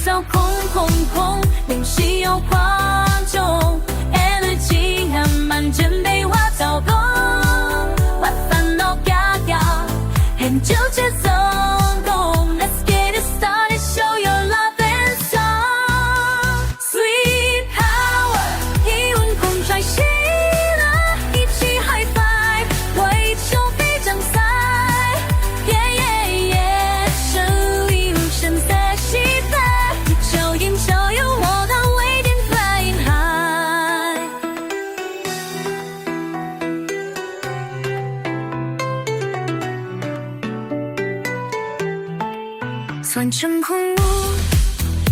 扫空空空，灵犀有画中 energy 含满真被我操控，把烦恼嘎嘎，很纠结走动。Let's get it started, show your love and song. Sweet power， 一吻空拽醒了，一起 high five， 挥手飞掌赛。Yeah yeah yeah， 胜利无声在期待，就眼就有我的waiting flying high。算成空无，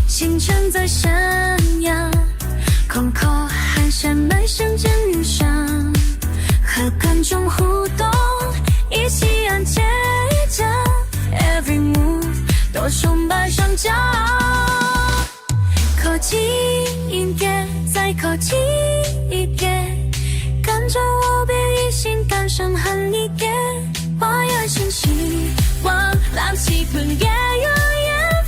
星辰在闪耀，空口寒山满山间遇上，和观众互动，一起按节奏 ，every move 都充满双脚。靠近一点，再靠近一点，跟着我别一心赶上狠一点，花儿轻轻往浪气氛越摇曳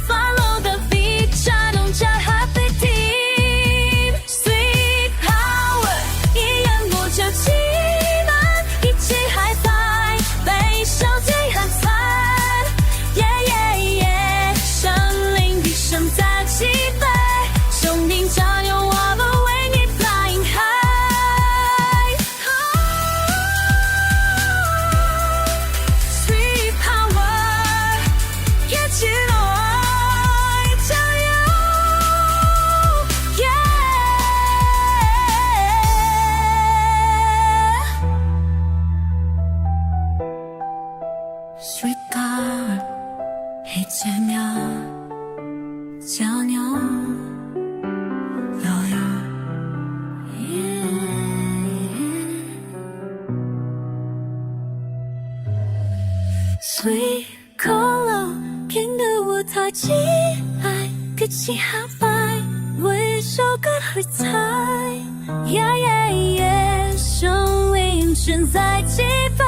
，follow the beat， 加动加 happy team，sweet power， 一样我就期待，一起 high five， 微笑最喊彩 ，yeah yeah yeah， 生灵一生在期待。生命加油，我们为你 flying high。Sweet power， 一起来加油 ！Yeah。Sweet power， 一切秒叫牛。Sweet color， 变得舞台起来，一起 high five， 为首歌喝彩 ，yeah yeah yeah， 生灵全在击败，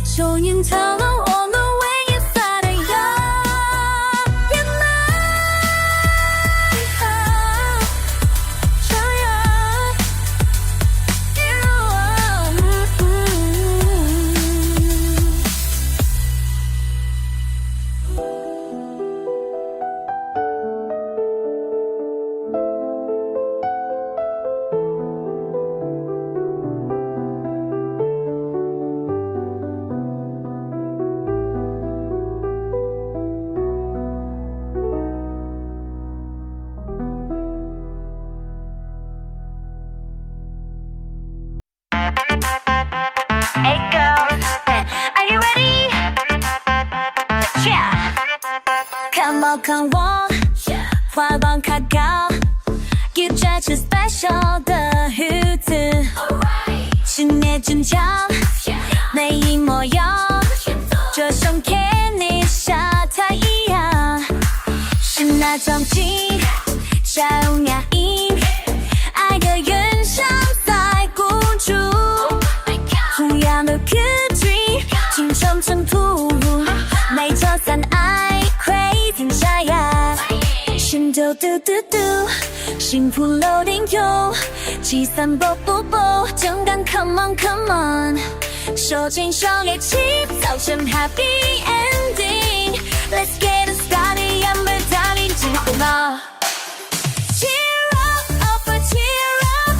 手印跳了我们唯一在的呀。别难这样。Hey girl, are you ready? Yeah. Come on, come on， 花瓣卡高，有着最 special 的胡子，是捏真巧，没一模样，就像 Kenny 沙滩一样，是那种劲，笑容压抑，爱的原像在孤注。同样的 good dream， 青春成突兀，没就算爱craving沙哑，心都嘟嘟嘟，幸福楼顶有，计算不不不，正感 come on come on， 手牵手一起造成 happy ending，Let's get it started， 让我带领进步吧。Cheer up, over cheer up，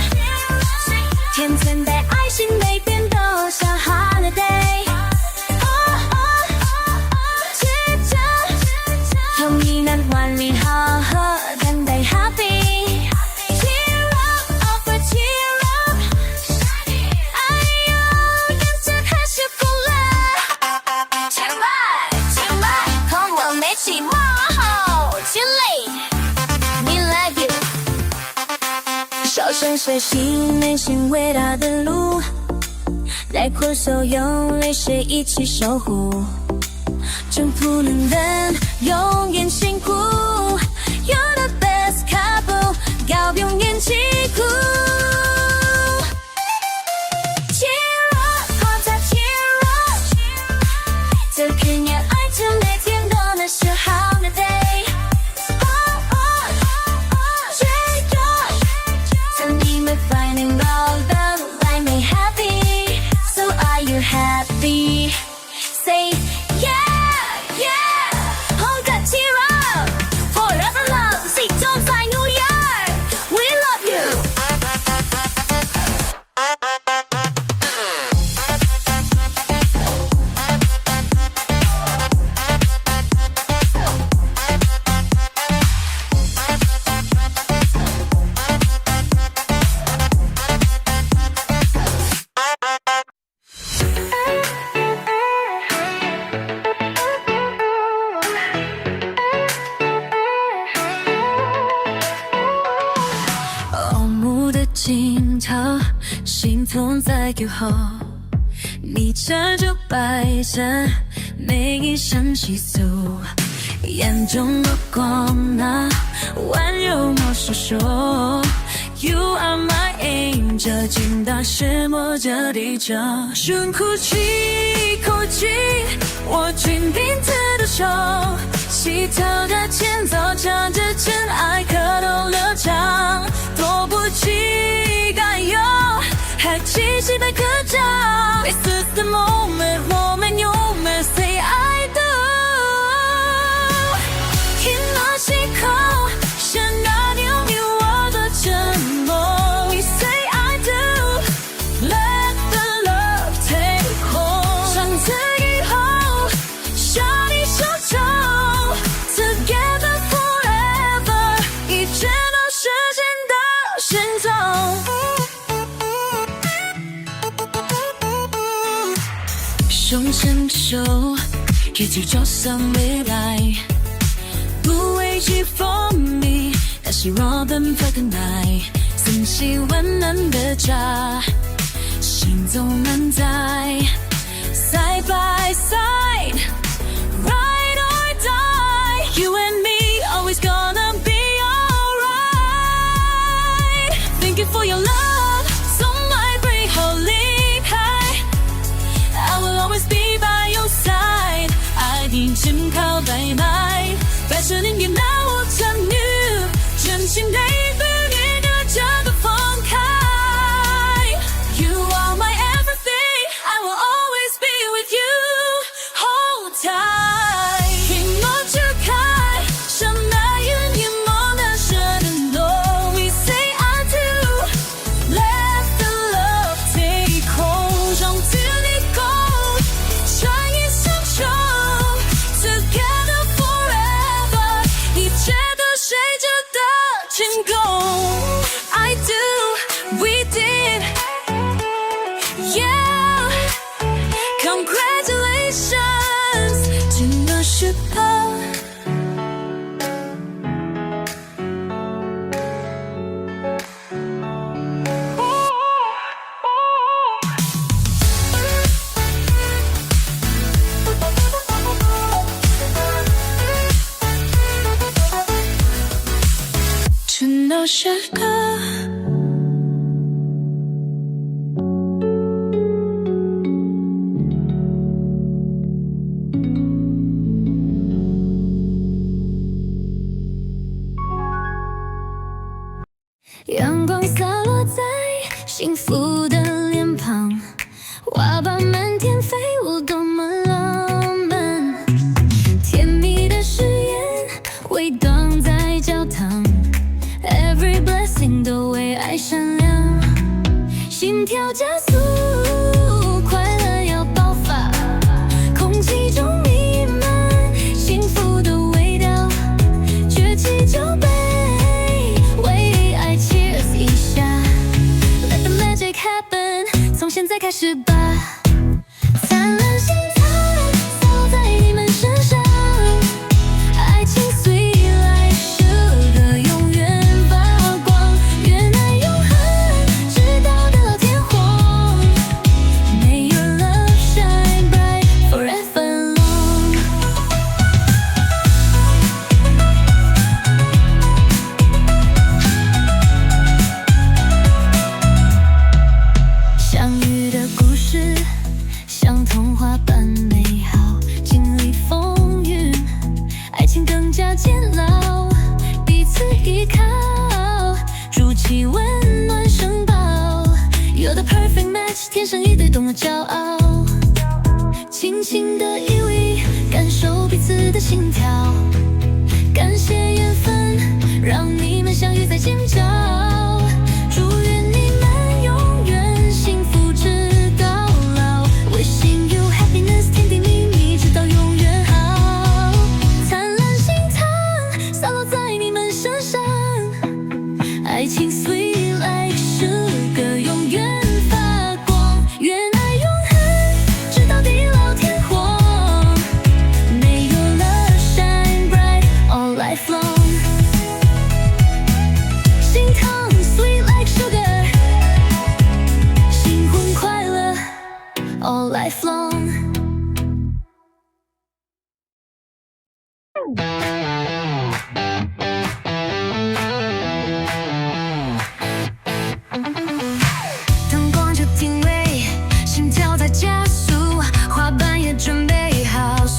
天真的爱心每天都像 holiday， 持着同意难万里好合，等待 happy。Cheer up, over cheer up， 哎呦，跟着开始疯了，前来前来，和我们一起往后起来，你来 you。小声随行，内心伟大的路，带过所有泪水一起守护，征服能人永远辛苦 You're the best couple， 要永远记住 Cheer up， 或者 cheer up， 这片恋爱着每天都能是好的 day， like you 后，你这就摆着每一项习俗，眼中的光那温柔魔术手。You are my angel， 紧打湿摸着地球，深呼气，口气，握紧彼此的手，洗跳着前奏，唱着真爱可透流畅，迫不及待哟，还气息被刻照。This is the moment， 我们永远 say I do， 听了心口，想拿掉你我的承诺。We say I do，let the love take hold， 从此以后，向你手肘 ，together forever， 一切都实现到心中。手牵着手，一起走向未来，不畏惧风雨，那是我奔赴的爱，晨曦温暖的家，心中难在 side by side， ride or die， you and me always gonna be alright， thank you for your love， 从来背后离开， I will always be by your side， 爱你紧靠白麦，摆着你那我参与，真心对对你的这个放开。You are my everything， I will always be with you， hold tight。屏幕之开，像那云淹没那舍的诺。We say I do，let the love take hold， 从此以后，穿越相守 ，together forever， 一切都随着的成功。I do， we did， yeah， congratulations， 真的时刻。真的时刻。阳光洒落在幸福的脸庞，花瓣满天飞舞，多么浪漫。甜蜜的誓言回荡在教堂， Every blessing 都为爱闪亮，心跳加速，快乐要爆发，空气中弥漫幸福的味道，举起酒杯。从现在开始吧，灿烂星辰洒在你们身上，爱情 sweet like sugar， 永远发光，愿爱永恒，直到地老天荒。May your love shine bright forever long。相遇的故事像童话般美好，经历风雨，爱情更加坚牢，彼此依靠，筑起温暖城堡。You're the perfect match， 天生一对，懂得骄傲，轻轻的依偎，感受彼此的心跳，感谢缘分，让你们相遇在尖叫。祝愿你们永远幸福直到老 ，Wishing you happiness， 甜甜蜜蜜直到永远好。灿烂星辰洒落在你们身上，爱情 sweet like sugar， 永远发光，愿爱永恒，直到地老天荒。May your love shine bright all life long。心疼。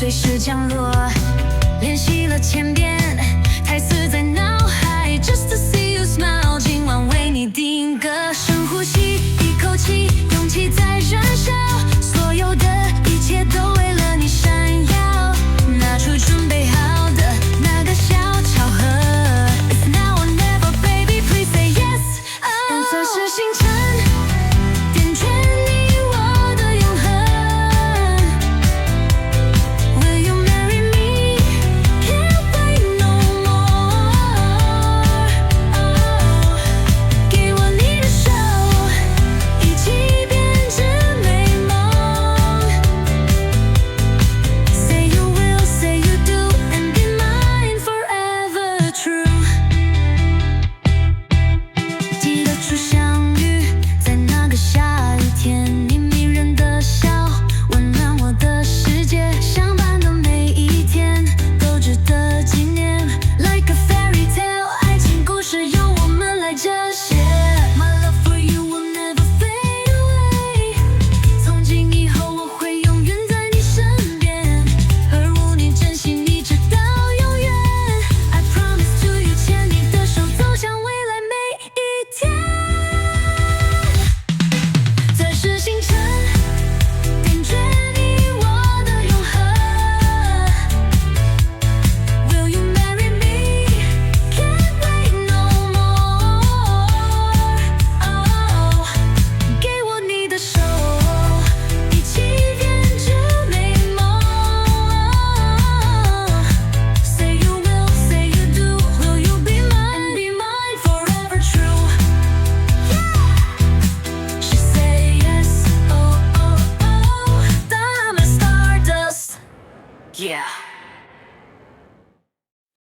随时降落。练习了千遍，台词在那